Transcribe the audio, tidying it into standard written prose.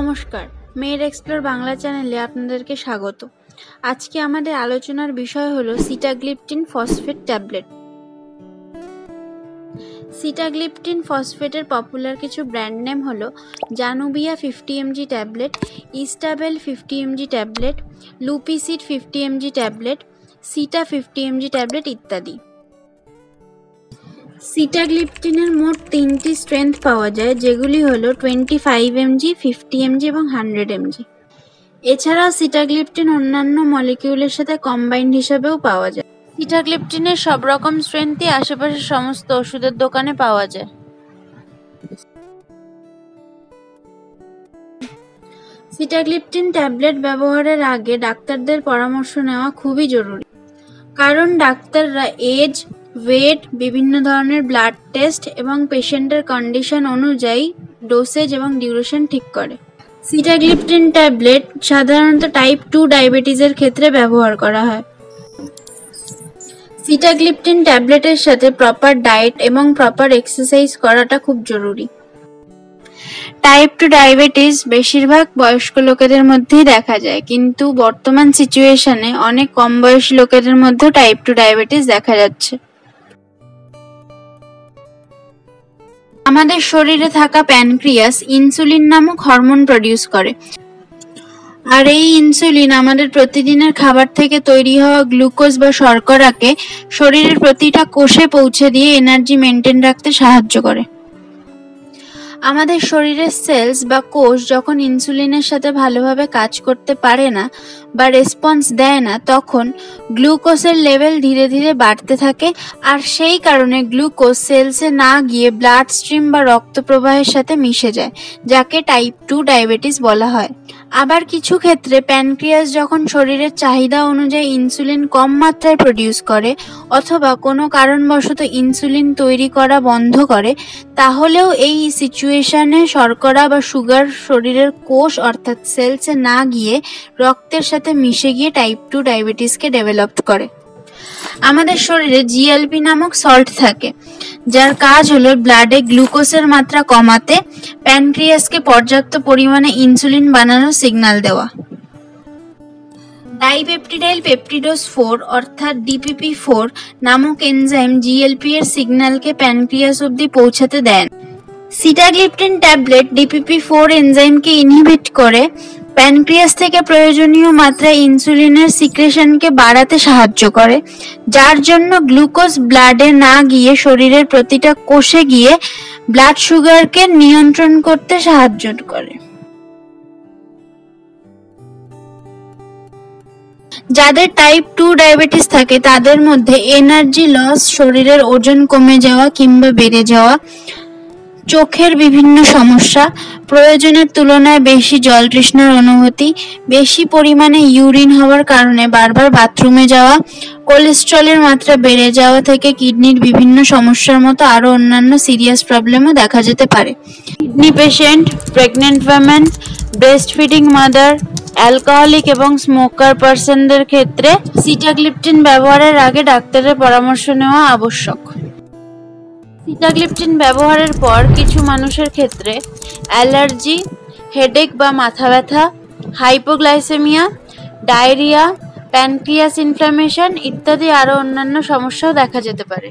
নমস্কার, মেয়ের এক্সপ্লোর বাংলা চ্যানেলে আপনাদেরকে স্বাগত। আজকে আমাদের আলোচনার বিষয় হলো সিটাগ্লিপটিন ফসফেট ট্যাবলেট। সিটাগ্লিপটিন ফসফেটের পপুলার কিছু ব্র্যান্ড নেম হলো Januvia 50 mg tablet, Istavel 50 mg tablet, লুপিসিড 50 mg ট্যাবলেট, সিটা 50 mg ট্যাবলেট ইত্যাদি। সিটাগ্লিপটিনের মোট 3টি স্ট্রেংথ পাওয়া যায়, যেগুলি হলো 25 mg, 50 mg এবং 100 mg। এছাড়াও সিটাগ্লিপটিন অন্যান্য মলিকিউলের সাথে কম্বাইন্ড হিসেবেও পাওয়া যায়। সিটাগ্লিপটিনের সব রকম স্ট্রেংথই আশেপাশের সমস্ত ওষুধের দোকানে পাওয়া যায়। সিটাগ্লিপটিন ট্যাবলেট ব্যবহারের আগে ডাক্তারদের পরামর্শ নেওয়া খুবই জরুরি, কারণ ডাক্তাররা এজ, ওয়েট, বিভিন্ন ধরনের ব্লাড টেস্ট এবং পেশেন্টের কন্ডিশন অনুযায়ী ডোসেজ এবং ডিউরেশন ঠিক করে। সিটাগ্লিপটিন ট্যাবলেট সাধারণত টাইপ 2 ডায়াবেটিসের ক্ষেত্রে ব্যবহার করা হয়। সিটাগ্লিপটিন ট্যাবলেটের সাথে প্রপার ডায়েট এবং প্রপার এক্সারসাইজ করাটা খুব জরুরি। টাইপ 2 ডায়াবেটিস বেশিরভাগ বয়স্ক লোকেদের মধ্যেই দেখা যায়, কিন্তু বর্তমান সিচুয়েশনে অনেক কম বয়সী লোকেদের মধ্যেও টাইপ 2 ডায়াবেটিস দেখা যাচ্ছে। আমাদের শরীরে থাকা প্যানক্রিয়াস ইনসুলিন নামক হরমোন প্রডিউস করে, আর এই ইনসুলিন আমাদের প্রতিদিনের খাবার থেকে তৈরি হওয়া গ্লুকোজ বা শর্করাকে শরীরের প্রতিটা কোষে পৌঁছে দিয়ে এনার্জি মেনটেন রাখতে সাহায্য করে। আমাদের শরীরের সেলস বা কোষ যখন ইনসুলিনের সাথে ভালোভাবে কাজ করতে পারে না বা রেসপন্স দেয় না, তখন গ্লুকোজের লেভেল ধীরে ধীরে বাড়তে থাকে, আর সেই কারণে গ্লুকোজ সেলসে না গিয়ে ব্লাড স্ট্রিম বা রক্ত প্রবাহের সাথে মিশে যায়, যাকে টাইপ 2 ডায়াবেটিস বলা হয়। আবার কিছু ক্ষেত্রে প্যানক্রিয়াস যখন শরীরের চাহিদা অনুযায়ী ইনসুলিন কম মাত্রায় প্রডিউস করে অথবা কোনো কারণবশত ইনসুলিন তৈরি করা বন্ধ করে, তাহলেও এই সিচুয়েশনে শর্করা বা সুগার শরীরের কোষ অর্থাৎ সেলসে না গিয়ে রক্তের সাথে মিশে গিয়ে টাইপ 2 ডায়াবেটিসকে ডেভেলপ করে। আমাদের শরীরে জিএলপি নামক সল্ট থাকে, যার কাজ হলো ব্লাডে গ্লুকোজের মাত্রা কমাতে প্যানক্রিয়াসকে পর্যাপ্ত পরিমাণে ইনসুলিন বানানোর সিগন্যাল দেওয়া। ডাইপেপটিডাইল পেপটিডোজ 4 অর্থাৎ DPP4 নামক এনজাইম জিএলপি এর সিগন্যালকে প্যানক্রিয়াস অবধি পৌঁছাতে দেন। সিটাগ্লিপটিন ট্যাবলেট DPP4 এনজাইমকে ইনহিবিট করে প্যানক্রিয়াস থেকে প্রয়োজনীয় মাত্রায় ইনসুলিনের সিক্রেশনকে বাড়াতে সাহায্য করে, যার জন্য গ্লুকোজ ব্লাডে না গিয়ে শরীরের প্রতিটা কোষে গিয়ে ব্লাড সুগারকে নিয়ন্ত্রণ করতে সাহায্য করে। যাদের টাইপ 2 ডায়াবেটিস থাকে তাদের মধ্যে এনার্জি লস, শরীরের ওজন কমে যাওয়া কিংবা বেড়ে যাওয়া, চোখের বিভিন্ন সমস্যা, প্রয়োজনের তুলনায় বেশি জল তৃষ্ণার অনুভূতি, বেশি পরিমাণে ইউরিন হওয়ার কারণে বারবার বাথরুমে যাওয়া, কোলেস্ট্রলের মাত্রা বেড়ে যাওয়া থেকে কিডনির বিভিন্ন সমস্যার মতো আরো অন্যান্য সিরিয়াস প্রবলেমও দেখা যেতে পারে। Kidney patient, pregnant women, breast feeding mother, alcoholic এবং স্মোকার পার্সনদের ক্ষেত্রে সিটাগ্লিপটিন ব্যবহারের আগে ডাক্তারের পরামর্শ নেওয়া আবশ্যক। সিটাগ্লিপটিন ব্যবহারের পর কিছু মানুষের ক্ষেত্রে অ্যালার্জি, হেডেক বা মাথা ব্যথা, হাইপোগ্লাইসেমিয়া, ডায়রিয়া, প্যানক্রিয়াস ইনফ্ল্যামেশন ইত্যাদি আরো অন্যান্য সমস্যাও দেখা যেতে পারে।